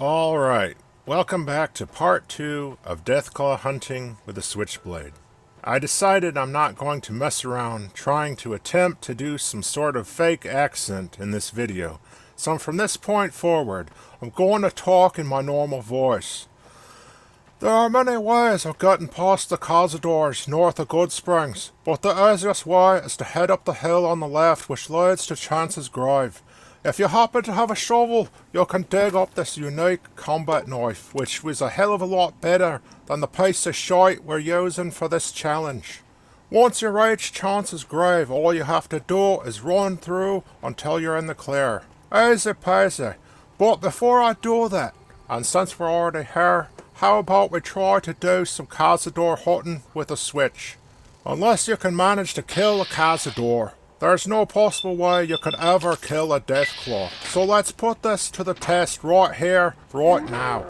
Alright, welcome back to part 2 of Deathclaw hunting with a Switchblade. I decided I'm not going to mess around trying to attempt to do some sort of fake accent in this video, so from this point forward, I'm going to talk in my normal voice. There are many ways of getting past the Cazadores north of Good Springs, but the easiest way is to head up the hill on the left which leads to Chance's grave. If you happen to have a shovel, you can dig up this unique combat knife, which was a hell of a lot better than the piece of shite we're using for this challenge. Once you reach Chance's grave, all you have to do is run through until you're in the clear. Easy peasy. But before I do that, and since we're already here, how about we try to do some Cazador hunting with a switch? Unless you can manage to kill a Cazador, there's no possible way you could ever kill a Deathclaw. So let's put this to the test right here, right now.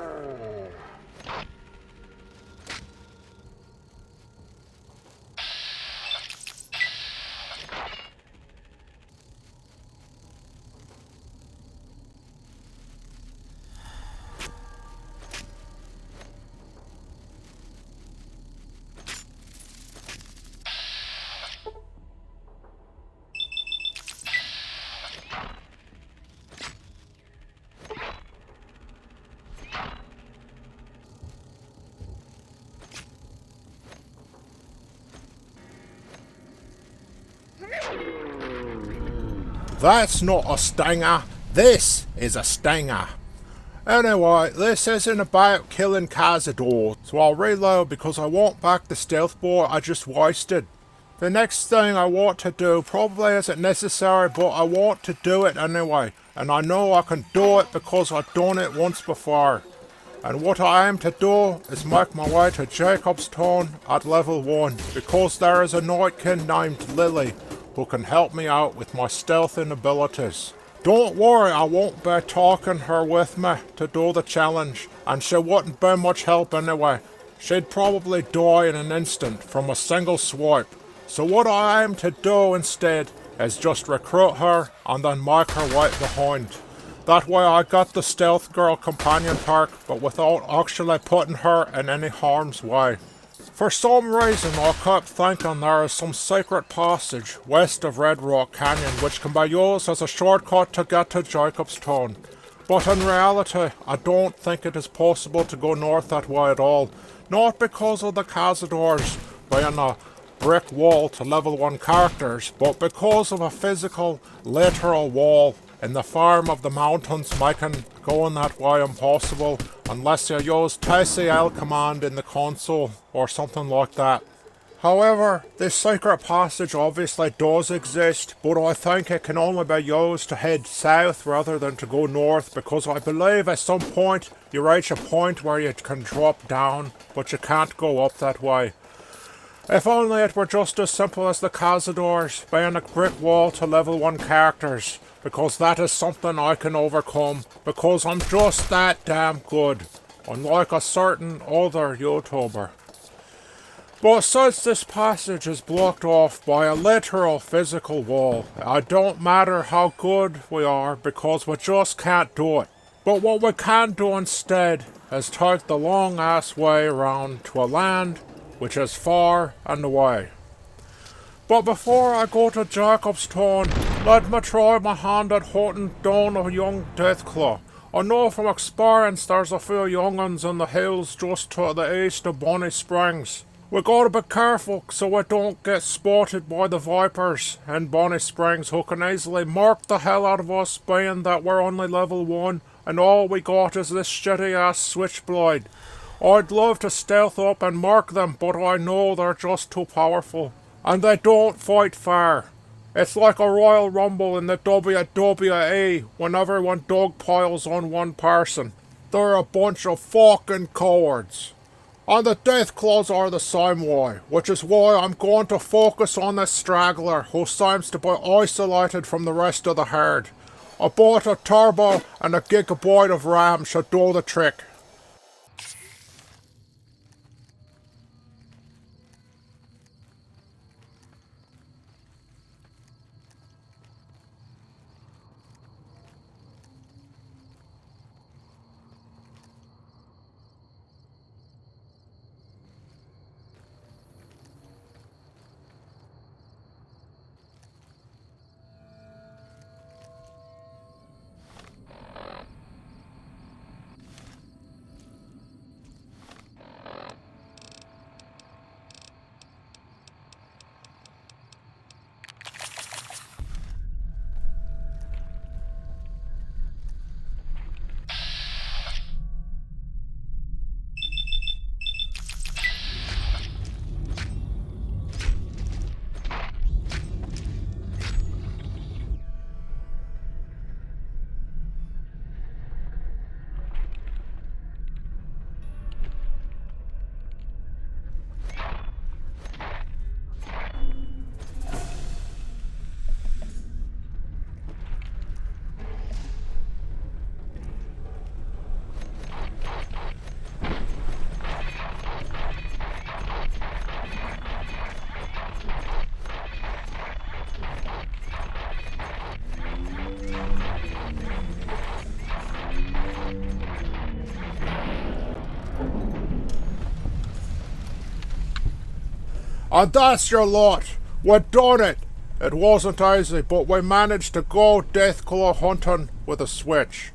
That's not a stinger, this is a stinger. Anyway, this isn't about killing Cazador, so I'll reload because I want back the stealth board I just wasted. The next thing I want to do probably isn't necessary, but I want to do it anyway, and I know I can do it because I've done it once before. And what I aim to do is make my way to Jacobstown at level 1, because there is a Nightkin named Lily who can help me out with my stealthing abilities. Don't worry, I won't be taking her with me to do the challenge, and she wouldn't be much help anyway. She'd probably die in an instant from a single swipe. So what I aim to do instead is just recruit her and then make her right behind. That way I got the stealth girl companion perk, but without actually putting her in any harm's way. For some reason I kept thinking there is some secret passage west of Red Rock Canyon which can be used as a shortcut to get to Jacobstown. But in reality, I don't think it is possible to go north that way at all. Not because of the Cazadores being a brick wall to level 1 characters, but because of a physical, literal wall in the form of the mountains making going that way impossible unless you use TCL command in the console or something like that. However, this secret passage obviously does exist, but I think it can only be used to head south rather than to go north, because I believe at some point you reach a point where you can drop down, but you can't go up that way. If only it were just as simple as the Cazadores being a brick wall to level 1 characters, because that is something I can overcome, because I'm just that damn good, unlike a certain other YouTuber. But since this passage is blocked off by a literal physical wall, it don't matter how good we are, because we just can't do it. But what we can do instead is take the long ass way around to a land which is far and away. But before I go to Jacobstown, let me try my hand at hunting down a young Deathclaw. I know from experience there's a few young uns in the hills just to the east of Bonnie Springs. We gotta be careful so we don't get spotted by the vipers in Bonnie Springs who can easily mark the hell out of us, being that we're only level 1 and all we got is this shitty ass Switchblade. I'd love to stealth up and mark them, but I know they're just too powerful. And they don't fight fair. It's like a Royal Rumble in the WWE when everyone dogpiles on one person. They're a bunch of fucking cowards. And the Deathclaws are the same way, which is why I'm going to focus on this straggler who seems to be isolated from the rest of the herd. About a turbo and a gigabyte of RAM should do the trick. And that's your lot. We done it. It wasn't easy, but we managed to go Deathclaw hunting with a switch.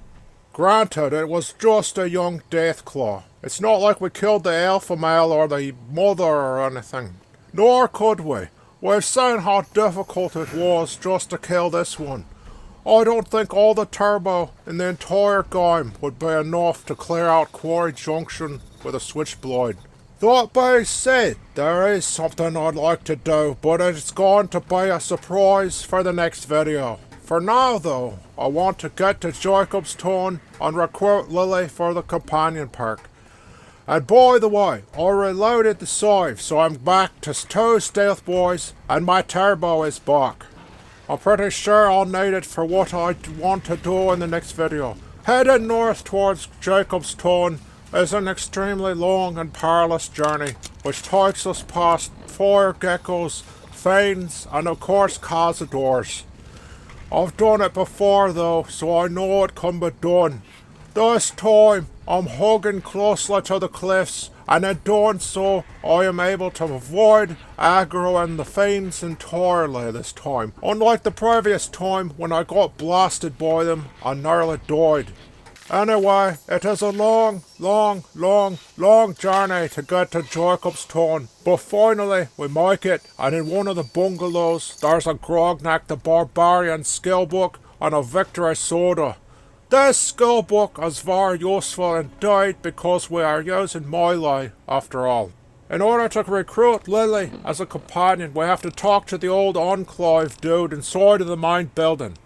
Granted, it was just a young Deathclaw. It's not like we killed the alpha male or the mother or anything. Nor could we. We've seen how difficult it was just to kill this one. I don't think all the turbo in the entire game would be enough to clear out Quarry Junction with a Switchblade. That being said, there is something I'd like to do, but it's going to be a surprise for the next video. For now though, I want to get to Jacobstown and recruit Lily for the companion perk. And by the way, I reloaded the save, so I'm back to 2 stealth boys and my turbo is back. I'm pretty sure I'll need it for what I want to do in the next video. Heading north towards Jacobstown is an extremely long and perilous journey, which takes us past fire geckos, fiends, and of course Cazadores. I've done it before though, so I know it can be done. This time, I'm hugging closely to the cliffs, and in doing so, I am able to avoid aggroing the fiends entirely this time, unlike the previous time when I got blasted by them and nearly died. Anyway, it is a long journey to get to Jacobstown, but finally we make it, and in one of the bungalows there's a Grognak the Barbarian skill book and a victory soda. This skill book is very useful indeed because we are using melee after all. In order to recruit Lily as a companion, we have to talk to the old enclave dude inside of the main building.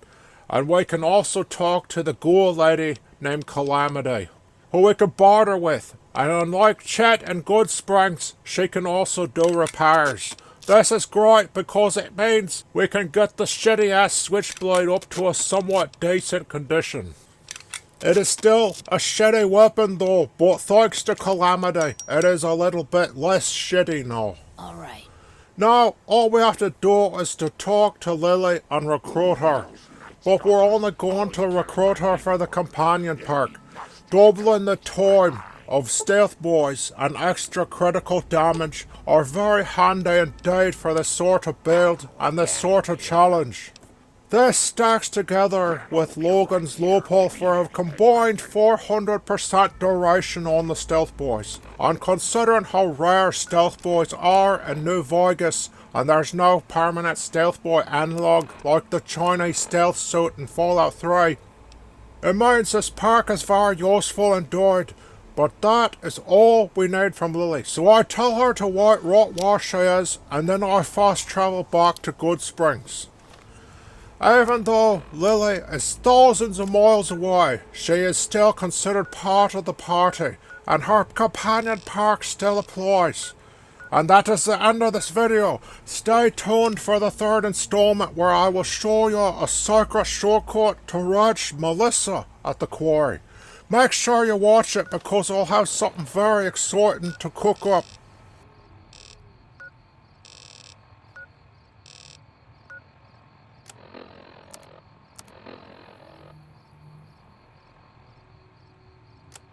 And we can also talk to the ghoul lady named Calamity, who we can barter with. And unlike Chet and Goodsprings, she can also do repairs. This is great because it means we can get the shitty ass Switchblade up to a somewhat decent condition. It is still a shitty weapon though, but thanks to Calamity, it is a little bit less shitty now. Alright. Now, all we have to do is to talk to Lily and recruit her. But we're only going to recruit her for the companion perk, doubling the time of stealth boys and extra critical damage are very handy indeed for this sort of build and this sort of challenge. This stacks together with Logan's loophole for a combined 400% duration on the stealth boys, and considering how rare stealth boys are in New Vegas and there's no permanent stealth boy analog like the Chinese stealth suit in Fallout 3, it means this perk is very useful indeed. But that is all we need from Lily, so I tell her to wait right where she is, and then I fast travel back to Goodsprings. Even though Lily is thousands of miles away, she is still considered part of the party, and her companion perk still applies. And that is the end of this video. Stay tuned for the 3rd installment where I will show you a secret shortcut to reach Melissa at the quarry. Make sure you watch it because I'll have something very exciting to cook up.